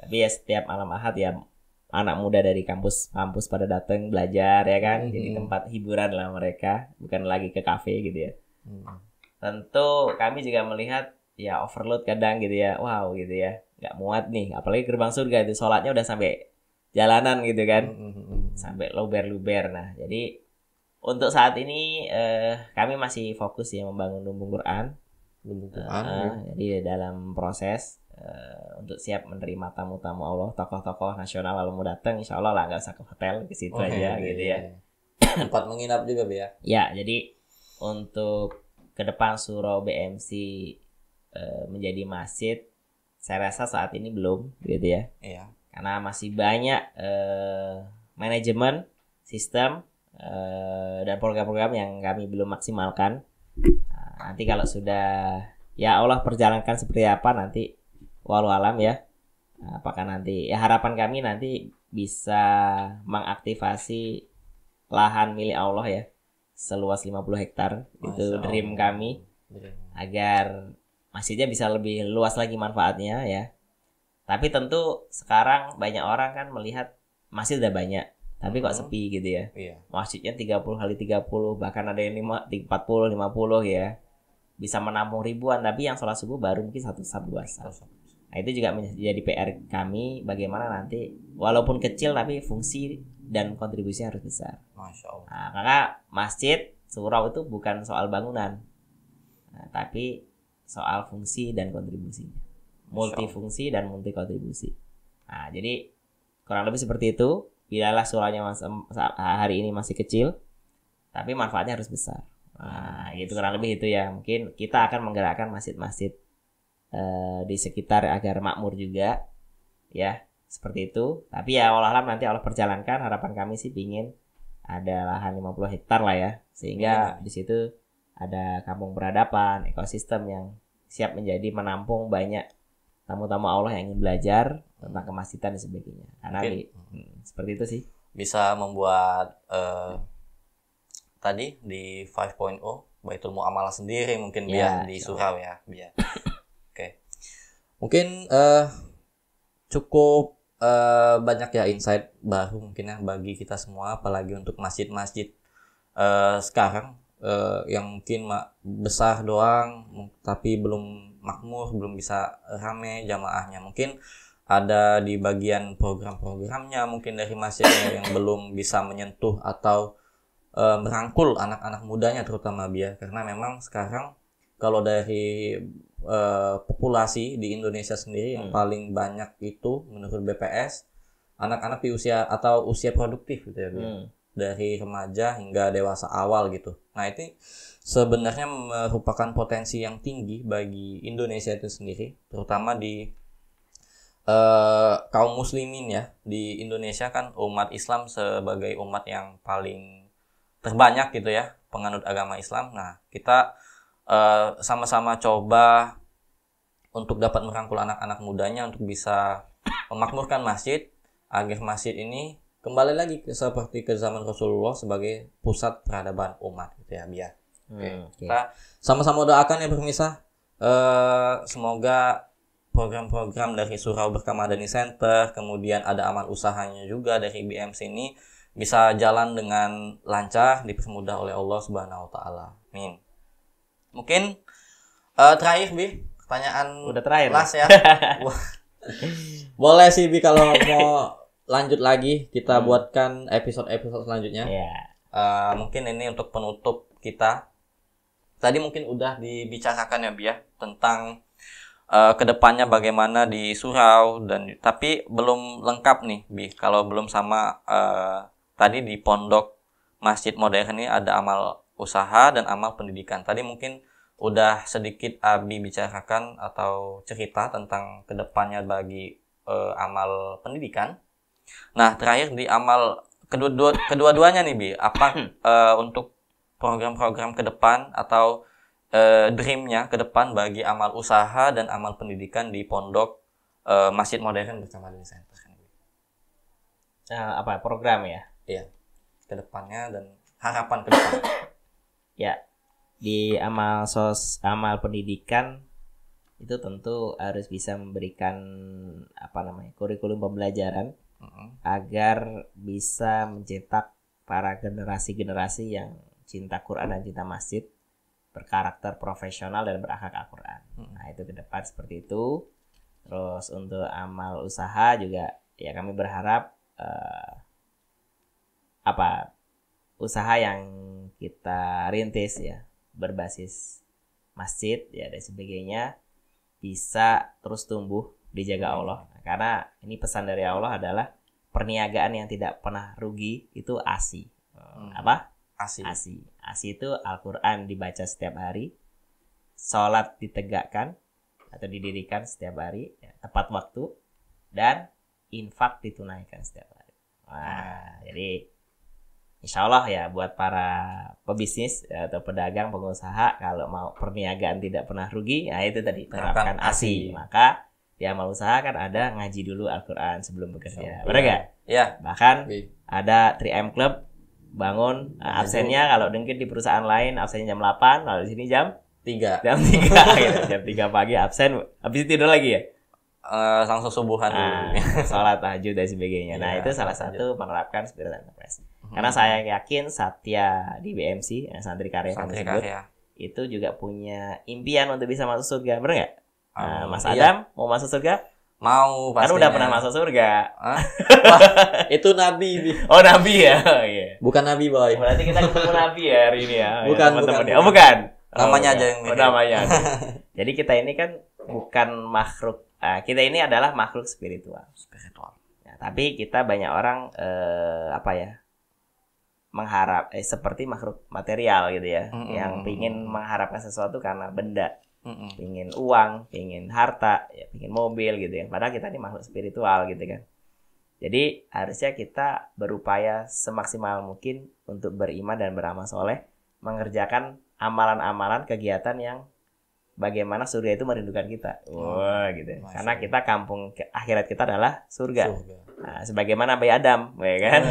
Tapi ya setiap malam Ahad ya anak muda dari kampus pada datang belajar ya kan. Jadi tempat hiburan lah mereka, bukan lagi ke kafe gitu ya. Tentu kami juga melihat ya overload kadang gitu ya. Wow gitu ya, nggak muat nih, apalagi gerbang surga itu sholatnya udah sampai jalanan gitu kan, sampai luber-luber. Nah, jadi untuk saat ini kami masih fokus ya membangun lumbung Quran Jadi dalam proses untuk siap menerima tamu-tamu Allah, tokoh-tokoh nasional kalau mau datang, insya Allah lah nggak usah ke hotel, ke situ aja gitu ya. Tempat menginap juga ya. Ya, jadi untuk ke depan surau BMC menjadi masjid, saya rasa saat ini belum gitu ya. Iya. Karena masih banyak manajemen, sistem dan program-program yang kami belum maksimalkan. Nanti kalau sudah ya Allah perjalankan seperti apa nanti walau alam ya. Apakah nanti ya harapan kami nanti bisa mengaktifasi lahan milik Allah ya seluas 50 hektar. Itu dream kami agar masjidnya bisa lebih luas lagi manfaatnya ya. Tapi tentu sekarang banyak orang kan melihat masjid udah banyak, tapi kok sepi gitu ya. Masjidnya 30 kali 30, bahkan ada yang 40 50 ya. Bisa menampung ribuan, tapi yang sholat subuh baru mungkin satu dua saf. Nah, itu juga menjadi PR kami bagaimana nanti walaupun kecil tapi fungsi dan kontribusinya harus besar. Masya Allah. Nah, karena masjid surau itu bukan soal bangunan, tapi soal fungsi dan kontribusinya. Multifungsi dan multi kontribusi. Nah, jadi kurang lebih seperti itu. Bilalah suraunya hari ini masih kecil, tapi manfaatnya harus besar. Nah, gitu kurang lebih itu ya. Mungkin kita akan menggerakkan masjid-masjid di sekitar agar makmur juga, ya seperti itu. Tapi ya wallahualam nanti Allah perjalankan. Harapan kami sih pingin ada lahan 50 hektar lah ya, sehingga di situ ada kampung peradaban, ekosistem yang siap menjadi menampung banyak tamu-tamu Allah yang ingin belajar tentang kemasjidan dan sebagainya. Karena seperti itu sih. Bisa membuat tadi di 5.0 Baitul Muamalah sendiri mungkin biar di surau ya biar. Oke. Mungkin cukup banyak ya insight baru mungkin ya bagi kita semua, apalagi untuk masjid-masjid sekarang yang mungkin besar doang tapi belum makmur, belum bisa rame jamaahnya. Mungkin ada di bagian program-programnya mungkin dari masjidnya yang belum bisa menyentuh atau merangkul anak-anak mudanya terutama biar, karena memang sekarang kalau dari populasi di Indonesia sendiri yang paling banyak itu menurut BPS anak-anak di usia atau usia produktif gitu ya biar. Dari remaja hingga dewasa awal gitu. Nah itu sebenarnya merupakan potensi yang tinggi bagi Indonesia itu sendiri, terutama di kaum muslimin ya. Di Indonesia kan umat Islam sebagai umat yang paling terbanyak gitu ya, penganut agama Islam. Nah, kita sama-sama coba untuk dapat merangkul anak-anak mudanya untuk bisa memakmurkan masjid agar masjid ini kembali lagi seperti ke zaman Rasulullah sebagai pusat peradaban umat gitu ya biar. Kita sama-sama doakan ya pemirsa. Semoga program-program dari Surau Berkah Madani Center, kemudian ada amal usahanya juga dari BMC ini bisa jalan dengan lancar, dipermudah oleh Allah Subhanahu wa taala. Amin. Mungkin terakhir Bi, pertanyaan udah terakhir last ya. Boleh sih Bi kalau mau lanjut lagi kita buatkan episode-episode selanjutnya. Mungkin ini untuk penutup kita. Tadi mungkin udah dibicarakan ya Bi ya tentang kedepannya bagaimana di surau tapi belum lengkap nih Bi kalau belum sama tadi di pondok masjid modern ini ada amal usaha dan amal pendidikan. Tadi mungkin udah sedikit Abi bicarakan atau cerita tentang kedepannya bagi amal pendidikan. Nah terakhir di amal kedua-duanya nih Bi, apa untuk program-program ke depan atau dreamnya ke depan bagi amal usaha dan amal pendidikan di pondok masjid modern bersama Madani Center. Apa program ya? Iya, ke depannya dan harapan ke depan. Ya, di amal pendidikan itu tentu harus bisa memberikan kurikulum pembelajaran agar bisa mencetak para generasi-generasi yang cinta Quran dan cinta masjid, berkarakter profesional dan berakhlak Al-Quran. Nah itu ke depan seperti itu. Terus untuk amal usaha juga ya kami berharap usaha yang kita rintis ya berbasis masjid ya dan sebagainya bisa terus tumbuh dijaga Allah. Nah, karena ini pesan dari Allah adalah perniagaan yang tidak pernah rugi itu ASI. Apa? ASI. ASI. ASI itu Al-Quran dibaca setiap hari, sholat ditegakkan atau didirikan setiap hari ya, tepat waktu, dan infak ditunaikan setiap hari. Wah, jadi insya Allah ya buat para pebisnis atau pedagang pengusaha kalau mau perniagaan tidak pernah rugi, nah itu tadi terapkan ASI. Maka di amal usaha kan ada ngaji dulu Al-Quran sebelum bekerja, benar nggak? Iya. Bahkan ada 3M Club bangun absennya kalau mungkin di perusahaan lain absennya jam 8, lalu di sini jam 3 jam 3 gitu. Jam 3 pagi absen, habis itu tidur lagi ya? Langsung subuhan dulu. Sholat tahajud dan sebagainya. Nah, itu salah satu menerapkan spirit entrepreneur. Karena saya yakin Satya di BMC, Santri Karya kami sebut, itu juga punya impian untuk bisa masuk surga, benar nggak? Mas Adam mau masuk surga? Mau pastinya. Kan udah pernah masuk surga. Wah, itu nabi. Oh, nabi ya. Iya. Bukan nabi, boy. Berarti kita ketemu nabi ya hari ini ya. Bukan, teman-teman. bukan. Oh, bukan. Namanya aja yang mirip. Namanya. Jadi kita ini kan bukan makhluk. Kita ini adalah makhluk spiritual. Ya, tapi kita banyak orang mengharap seperti makhluk material gitu ya, yang pingin mengharapkan sesuatu karena benda. Pingin uang, pingin harta, ya pingin mobil gitu ya. Padahal kita ini makhluk spiritual gitu kan. Jadi harusnya kita berupaya semaksimal mungkin untuk beriman dan beramal soleh, mengerjakan amalan-amalan kegiatan yang bagaimana surga itu merindukan kita. Wah gitu. Karena kita kampung akhirat kita adalah surga. Nah, sebagaimana Nabi Adam, ya kan?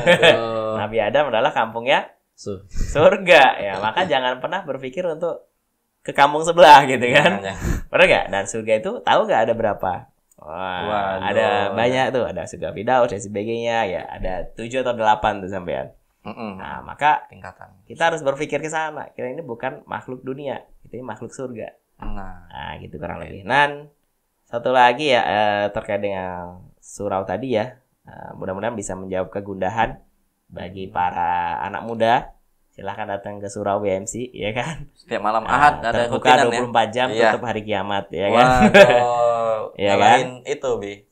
Nabi Adam adalah kampungnya surga. Ya, maka jangan pernah berpikir untuk ke kampung sebelah gitu kan. Benar nggak? Dan surga itu tahu nggak ada berapa? Wah, ada banyak tuh, ada surga Firdaus dan sebagainya ya, ada 7 atau 8 tuh sampean. Nah, maka tingkatan. Kita harus berpikir ke sana. Kita ini bukan makhluk dunia, kita ini makhluk surga. Nah, gitu kurang lebih. Dan satu lagi ya terkait dengan surau tadi ya, mudah-mudahan bisa menjawab kegundahan bagi para anak muda. Silahkan datang ke surau BMC, ya kan? Setiap malam Ahad ada terbuka 24 jam, tutup hari kiamat, ya kan? Ya kan? Itu Bi.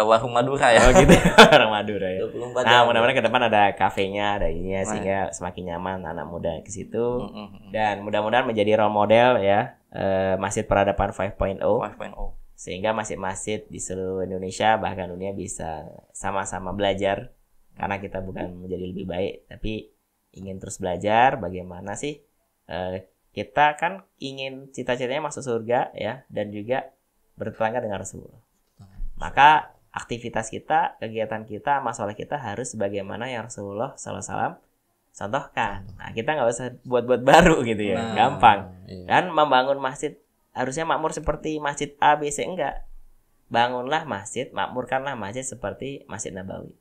Warung Madura ya. Oh gitu. Warung Madura ya. 24 nah, mudah-mudahan ke depan ada kafenya, ada ininya sehingga semakin nyaman anak muda ke situ. Dan mudah-mudahan menjadi role model ya, Masjid Peradaban 5.0. Sehingga masjid-masjid di seluruh Indonesia bahkan dunia bisa sama-sama belajar, karena kita bukan menjadi lebih baik, tapi ingin terus belajar bagaimana sih kita kan ingin cita-citanya masuk surga ya, dan juga bertetangga dengan Rasulullah. Maka aktivitas kita, kegiatan kita, masalah kita harus sebagaimana yang Rasulullah SAW contohkan. Nah, kita nggak usah buat-buat baru gitu ya, gampang. Dan membangun masjid harusnya makmur seperti masjid A, B, C, enggak. Bangunlah masjid, makmurkanlah masjid seperti Masjid Nabawi.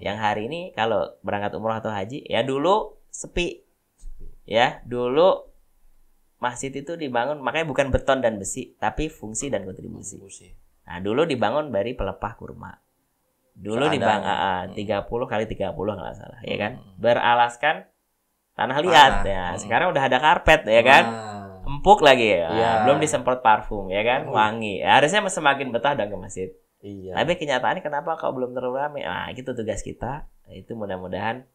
Yang hari ini kalau berangkat umroh atau haji, ya dulu sepi. Ya, dulu masjid itu dibangun, makanya bukan beton dan besi, tapi fungsi dan kontribusi. Nah, dulu dibangun dari pelepah kurma. Dulu dibangun 30 kali 30 nggak salah, ya kan? Beralaskan tanah liat. Ya, sekarang udah ada karpet, ya kan? Empuk lagi ya. Belum disemprot parfum, ya kan? Wangi. Ya, harusnya semakin betah dan ke masjid. Tapi kenyataannya kenapa kok belum terlalu ramai? Nah, itu tugas kita. Itu mudah-mudahan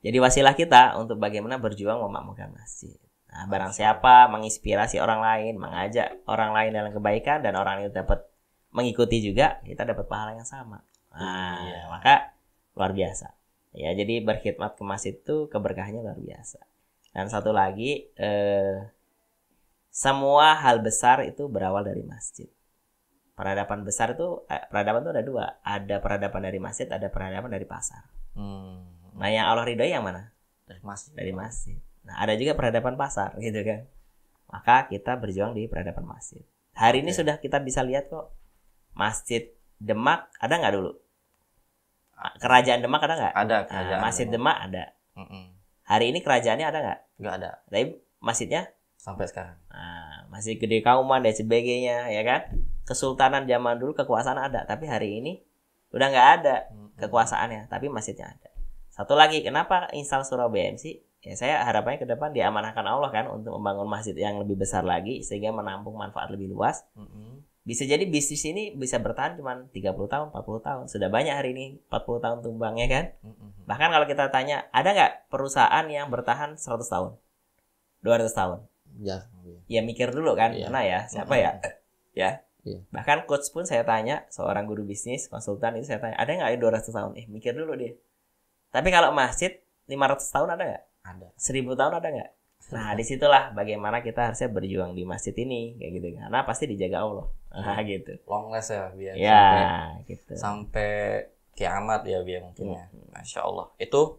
jadi wasilah kita untuk bagaimana berjuang memakmurkan masjid. Nah, barang siapa menginspirasi orang lain, mengajak orang lain dalam kebaikan, dan orang itu dapat mengikuti juga, kita dapat pahala yang sama. Nah, maka luar biasa. Ya, jadi berkhidmat ke masjid itu keberkahannya luar biasa. Dan satu lagi, semua hal besar itu berawal dari masjid. Peradaban besar itu, peradaban itu ada 2. Ada peradaban dari masjid, ada peradaban dari pasar. Nah, yang Allah ridhoi yang mana? Dari masjid. Nah, ada juga peradaban pasar gitu kan. Maka kita berjuang di peradaban masjid. Hari ini sudah kita bisa lihat kok. Masjid Demak ada nggak dulu? Kerajaan Demak ada nggak? Ada kerajaan. Masjid Demak ada. Hari ini kerajaannya ada nggak? Nggak ada. Tapi masjidnya? Sampai sekarang. Nah, masih Gede Kauman dan sebagainya, ya kan? Kesultanan zaman dulu kekuasaan ada, tapi hari ini udah nggak ada kekuasaannya, tapi masjidnya ada. Satu lagi, kenapa install surau BMC? ya saya harapannya ke depan diamanahkan Allah kan untuk membangun masjid yang lebih besar lagi sehingga menampung manfaat lebih luas. Bisa jadi bisnis ini bisa bertahan cuma 30 tahun, 40 tahun. Sudah banyak hari ini 40 tahun tumbangnya kan. Bahkan kalau kita tanya, ada nggak perusahaan yang bertahan 100 tahun? 200 tahun? Ya mikir dulu kan, mana ya, siapa ya? Ya. Bahkan coach pun saya tanya, seorang guru bisnis, konsultan itu saya tanya, ada nggak 200 tahun? Mikir dulu dia. Tapi kalau masjid 500 tahun ada nggak? Ada. 1000 tahun ada nggak? Nah disitulah bagaimana kita harusnya berjuang di masjid ini kayak gitu, karena pasti dijaga Allah. Gitu. Long last ya biar gitu. Sampai kiamat ya biar mungkin ya. Masya Allah. Itu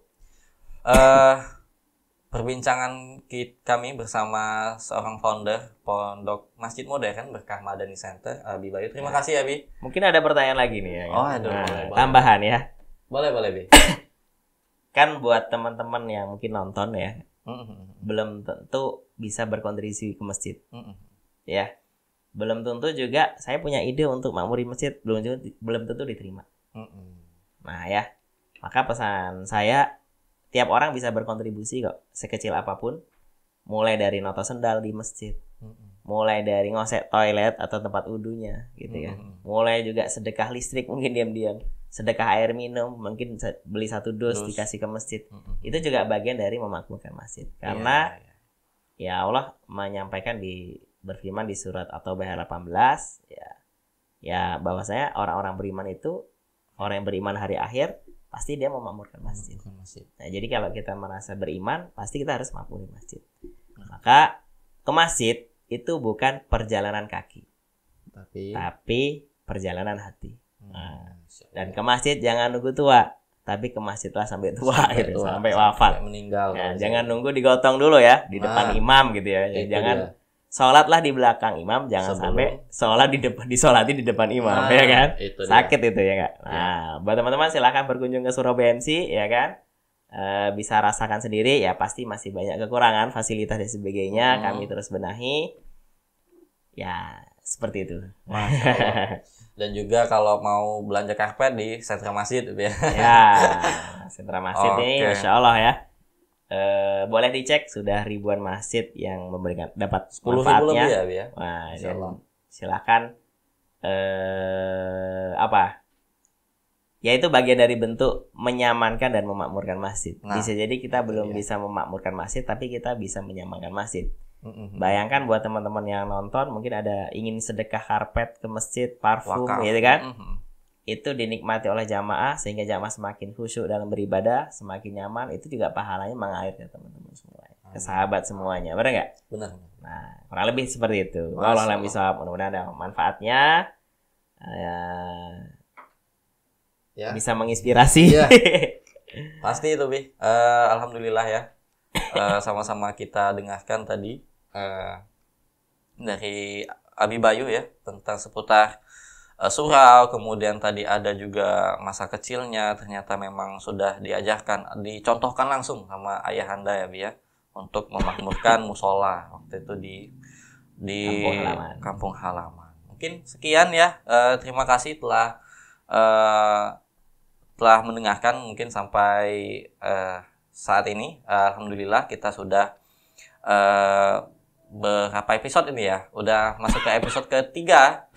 perbincangan kami bersama seorang founder Pondok Masjid Modern Berkah Madani Center, Abi Bayu. Terima kasih Abi. Mungkin ada pertanyaan lagi nih ya. Oh, aduh, boleh. Tambahan ya. Boleh Bi. Kan buat teman-teman yang mungkin nonton ya, belum tentu bisa berkontribusi ke masjid. Ya. Belum tentu juga saya punya ide untuk makmuri masjid, belum tentu diterima. Nah ya, maka pesan saya, tiap orang bisa berkontribusi kok, sekecil apapun. Mulai dari noto sendal di masjid, mulai dari ngosek toilet atau tempat wudunya gitu kan. Mulai juga sedekah listrik, mungkin diam-diam, sedekah air minum, mungkin beli 1 dus dikasih ke masjid. Itu juga bagian dari memakmurkan masjid. Karena ya Allah menyampaikan berfirman di surat At-Taubah 18 ya bahwasanya orang-orang beriman itu, orang yang beriman hari akhir, pasti dia memakmurkan masjid. Nah, jadi kalau kita merasa beriman, pasti kita harus makmuri masjid. Maka ke masjid itu bukan perjalanan kaki, tapi perjalanan hati. Dan ke masjid jangan nunggu tua, tapi ke masjidlah sampai tua gitu, sampai wafat. Meninggal. Nah, jangan nunggu digotong dulu ya di depan imam gitu ya. Jangan sholatlah di belakang imam, jangan sampai sholat disolati di depan imam, ya kan? Sakit itu ya nggak? Nah, buat teman-teman silahkan berkunjung ke Surabaya MC, ya kan? Bisa rasakan sendiri, ya pasti masih banyak kekurangan fasilitas dan sebagainya. Kami terus benahi, ya seperti itu. Dan juga kalau mau belanja karpet di sentra masjid ya. Ya, sentra masjid ini, Masya Allah ya. Boleh dicek, sudah ribuan masjid yang memberikan dapat 10.000 manfaatnya. lebih ya. Wah, silakan ya itu bagian dari bentuk menyamankan dan memakmurkan masjid. Bisa jadi kita belum bisa memakmurkan masjid, tapi kita bisa menyamankan masjid. Bayangkan buat teman-teman yang nonton, mungkin ada ingin sedekah karpet ke masjid, parfum gitu kan. Itu dinikmati oleh jamaah sehingga jamaah semakin khusyuk dalam beribadah, semakin nyaman. Itu juga pahalanya mengalir ke teman-teman semua, ke sahabat semuanya, benar nggak? Benar. Nah, kurang lebih seperti itu. Wallahu a'lam bishawab. Mudah-mudahan ada manfaatnya, bisa menginspirasi. Pasti itu Bi. Alhamdulillah ya. Sama-sama kita dengarkan tadi dari Abi Bayu ya tentang seputar surau, kemudian tadi ada juga masa kecilnya, ternyata memang sudah diajarkan, dicontohkan langsung sama ayahanda ya Bi ya, untuk memakmurkan musola waktu itu di kampung halaman. Mungkin sekian ya, terima kasih telah mendengarkan mungkin sampai saat ini. Alhamdulillah kita sudah berapa episode ini ya, udah masuk ke episode ketiga.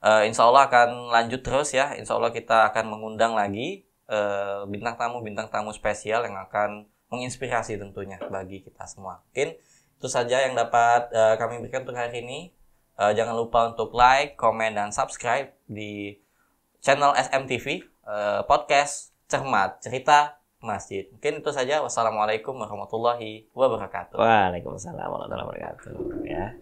Insya Allah akan lanjut terus ya. Insya Allah kita akan mengundang lagi bintang tamu spesial yang akan menginspirasi tentunya bagi kita semua. Mungkin itu saja yang dapat kami berikan untuk hari ini. Jangan lupa untuk like, komen, dan subscribe di channel SMTV podcast Cermat Cerita Masjid. Mungkin itu saja. Wassalamualaikum warahmatullahi wabarakatuh. Waalaikumsalam warahmatullahi wabarakatuh. Ya.